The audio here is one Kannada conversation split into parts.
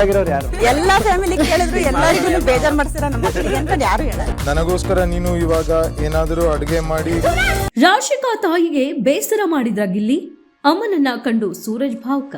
ಯಾರು? ಎಲ್ಲಾ ಫ್ಯಾಮಿಲಿ ಕೇಳಿದ್ರು ಎಲ್ಲರಿಗೂ ಬೇಜಾರ್ ಮಾಡ್ತೀರಾ ನಮ್ಮ ಮಕ್ಕಳಿಗೆ ಅಂತ ಯಾರು ಹೇಳಲ್ಲ. ನನಗೋಸ್ಕರ ನೀನು ಇವಾಗ ಏನಾದರೂ ಅಡುಗೆ ಮಾಡಿ. ರಾಶಿಕಾ ತಾಯಿಗೆ ಬೇಸರ ಮಾಡಿದ್ರ ಗಿಲ್ಲಿ, ಅಮ್ಮನನ್ನ ಕಂಡು ಸೂರಜ್ ಭಾವುಕ.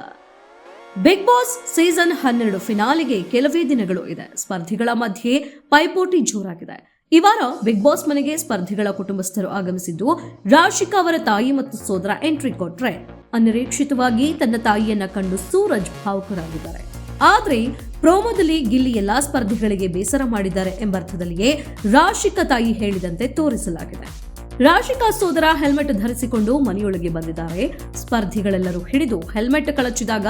ಬಿಗ್ ಬಾಸ್ ಸೀಸನ್ 12 ಫಿನಾಲಿಗೆ ಕೆಲವೇ ದಿನಗಳು ಇದೆ. ಸ್ಪರ್ಧಿಗಳ ಮಧ್ಯೆ ಪೈಪೋಟಿ ಜೋರಾಗಿದೆ. ಈ ವಾರ ಬಿಗ್ ಬಾಸ್ ಮನೆಗೆ ಸ್ಪರ್ಧಿಗಳ ಕುಟುಂಬಸ್ಥರು ಆಗಮಿಸಿದ್ದು, ರಾಶಿಕಾ ಅವರ ತಾಯಿ ಮತ್ತು ಸೋದರ ಎಂಟ್ರಿ ಕೊಟ್ರೆ, ಅನಿರೀಕ್ಷಿತವಾಗಿ ತನ್ನ ತಾಯಿಯನ್ನ ಕಂಡು ಸೂರಜ್ ಭಾವುಕರಾಗಿದ್ದಾರೆ. ಆದ್ರೆ ಪ್ರೋಮೋದಲ್ಲಿ ಗಿಲ್ಲಿ ಎಲ್ಲಾ ಸ್ಪರ್ಧಿಗಳಿಗೆ ಬೇಸರ ಮಾಡಿದ್ದಾರೆ ಎಂಬರ್ಥದಲ್ಲಿಯೇ ರಾಶಿಕಾ ತಾಯಿ ಹೇಳಿದಂತೆ ತೋರಿಸಲಾಗಿದೆ. ರಾಶಿಕಾ ಸೋದರ ಹೆಲ್ಮೆಟ್ ಧರಿಸಿಕೊಂಡು ಮನೆಯೊಳಗೆ ಬಂದಿದ್ದಾರೆ. ಸ್ಪರ್ಧಿಗಳೆಲ್ಲರೂ ಹಿಡಿದು ಹೆಲ್ಮೆಟ್ ಕಳಚಿದಾಗ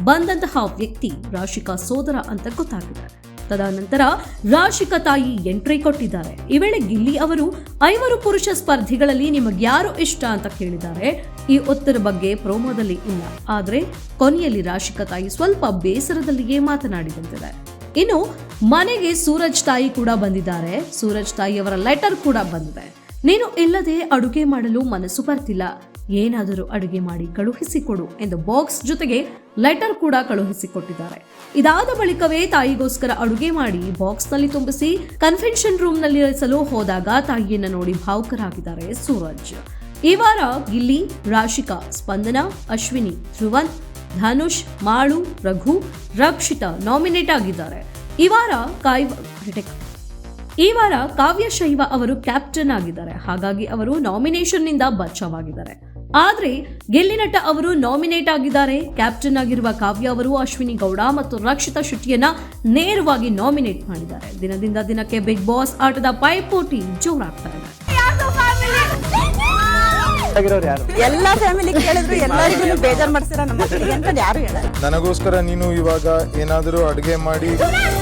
ಬಂದಂತಹ ವ್ಯಕ್ತಿ ರಾಶಿಕಾ ಸೋದರ ಅಂತ ಗೊತ್ತಾಗಿದೆ. ತದನಂತರ ರಾಶಿಕಾ ತಾಯಿ ಎಂಟ್ರಿ ಕೊಟ್ಟಿದ್ದಾರೆ. ಈ ವೇಳೆ ಗಿಲ್ಲಿ ಅವರು 5 ಪುರುಷ ಸ್ಪರ್ಧಿಗಳಲ್ಲಿ ನಿಮಗ್ಯಾರು ಇಷ್ಟ ಅಂತ ಕೇಳಿದ್ದಾರೆ. ಈ ಉತ್ತರ ಬಗ್ಗೆ ಪ್ರೋಮೋದಲ್ಲಿ ಇಲ್ಲ. ಆದ್ರೆ ಕೊನೆಯಲ್ಲಿ ರಾಶಿಕಾ ತಾಯಿ ಸ್ವಲ್ಪ ಬೇಸರದಲ್ಲಿಯೇ ಮಾತನಾಡಿದಂತಿದೆ. ಇನ್ನು ಮನೆಗೆ ಸೂರಜ್ ತಾಯಿ ಕೂಡ ಬಂದಿದ್ದಾರೆ. ಸೂರಜ್ ತಾಯಿ ಅವರ ಲೆಟರ್ ಕೂಡ ಬಂದಿದೆ. ನೀನು ಇಲ್ಲದೆ ಅಡುಗೆ ಮಾಡಲು ಮನಸ್ಸು ಬರ್ತಿಲ್ಲ, ಏನಾದರೂ ಅಡುಗೆ ಮಾಡಿ ಕಳುಹಿಸಿಕೊಡು ಎಂದು ಬಾಕ್ಸ್ ಜೊತೆಗೆ ಲೆಟರ್ ಕೂಡ ಕಳುಹಿಸಿಕೊಟ್ಟಿದ್ದಾರೆ. ಇದಾದ ಬಳಿಕವೇ ತಾಯಿಗೋಸ್ಕರ ಅಡುಗೆ ಮಾಡಿ ಬಾಕ್ಸ್ ನಲ್ಲಿ ತುಂಬಿಸಿ ಕನ್ವೆನ್ಷನ್ ರೂಮ್ ನಲ್ಲಿ ಇರಿಸಲು ಹೋದಾಗ ತಾಯಿಯನ್ನ ನೋಡಿ ಭಾವುಕರಾಗಿದ್ದಾರೆ ಸೂರಜ್. ಈ ವಾರ ಗಿಲ್ಲಿ, ರಾಶಿಕಾ, ಸ್ಪಂದನಾ, ಅಶ್ವಿನಿ, ಧ್ರುವನ್, ಧನುಷ್, ಮಾಳು, ರಘು, ರಕ್ಷಿತಾ ನಾಮಿನೇಟ್ ಆಗಿದ್ದಾರೆ. ಈ ವಾರ ಕಾವ್ಯ ಶೈವ ಅವರು ಕ್ಯಾಪ್ಟನ್ ಆಗಿದ್ದಾರೆ. ಹಾಗಾಗಿ ಅವರು ನಾಮಿನೇಷನ್ ನಿಂದ ಬಚಾವಾಗಿದ್ದಾರೆ. ಆದ್ರೆ ಗಿಲ್ಲಿ ನಟ ಅವರು ನಾಮಿನೇಟ್ ಆಗಿದ್ದಾರೆ. ಕ್ಯಾಪ್ಟನ್ ಆಗಿರುವ ಕಾವ್ಯ ಅವರು ಅಶ್ವಿನಿ ಗೌಡ ಮತ್ತು ರಕ್ಷಿತಾ ಶೆಟ್ಟಿಯನ್ನ ನೇರವಾಗಿ ನಾಮಿನೇಟ್ ಮಾಡಿದ್ದಾರೆ. ದಿನದಿಂದ ದಿನಕ್ಕೆ ಬಿಗ್ ಬಾಸ್ ಆಟದ ಪೈಪೋಟಿ ಜೋರಾಗ್ತಾ ಇದೆ. ಯಾರು? ಎಲ್ಲಾ ಫ್ಯಾಮಿಲಿ ಕೇಳಿದ್ರು ಎಲ್ಲರಿಗೂ ಬೇಜಾರ್ ಮಾಡ್ತೀರಾ ನಮ್ಮ ಮಕ್ಕಳಿಗೆ ಅಂತ ಯಾರು ಹೇಳಲ್ಲ. ನನಗೋಸ್ಕರ ನೀನು ಇವಾಗ ಏನಾದರೂ ಅಡುಗೆ ಮಾಡಿ.